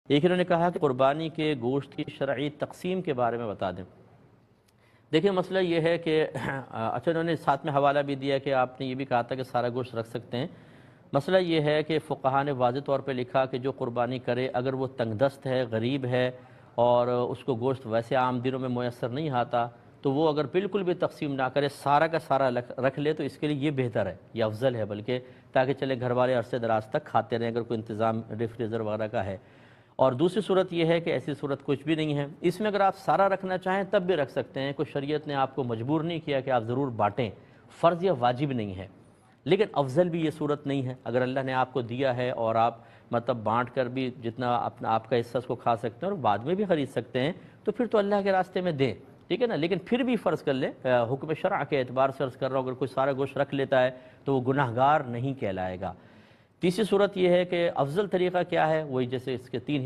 ایک انہوں نے کہا کہ قربانی کے گوشت کی شرعی تقسیم کے بارے میں بتا دیں۔ دیکھیں مسئلہ یہ ہے کہ اچھا انہوں نے ساتھ میں حوالہ بھی دیا کہ آپ نے یہ بھی کہا تھا کہ سارا گوشت رکھ سکتے ہیں۔ مسئلہ یہ ہے کہ فقہاء نے واضح طور پہ لکھا کہ جو قربانی کرے اگر وہ تنگ دست ہے، غریب ہے اور اس کو گوشت ویسے عام دنوں میں میسر نہیں آتا تو وہ اگر بالکل بھی تقسیم نہ کرے، سارا کا سارا رکھ لے تو اس کے لیے یہ بہتر ہے، یہ افضل ہے بلکہ، تاکہ چلے گھر والے عرصے دراز تک کھاتے رہیں اگر کوئی انتظام ریفریزر وغیرہ کا ہے۔ اور دوسری صورت یہ ہے کہ ایسی صورت کچھ بھی نہیں ہے، اس میں اگر آپ سارا رکھنا چاہیں تب بھی رکھ سکتے ہیں، کوئی شریعت نے آپ کو مجبور نہیں کیا کہ آپ ضرور بانٹیں، فرض یا واجب نہیں ہے، لیکن افضل بھی یہ صورت نہیں ہے۔ اگر اللہ نے آپ کو دیا ہے اور آپ مطلب بانٹ کر بھی جتنا اپنا آپ کا حصہ اس کو کھا سکتے ہیں اور بعد میں بھی خرید سکتے ہیں تو پھر تو اللہ کے راستے میں دیں، ٹھیک ہے نا۔ لیکن پھر بھی فرض کر لیں، حکم شرع کے اعتبار سے عرض کر رہا ہوں، اگر کوئی سارا گوشت رکھ لیتا ہے تو وہ گناہگار نہیں کہلائے گا۔ تیسری صورت یہ ہے کہ افضل طریقہ کیا ہے، وہی جیسے اس کے تین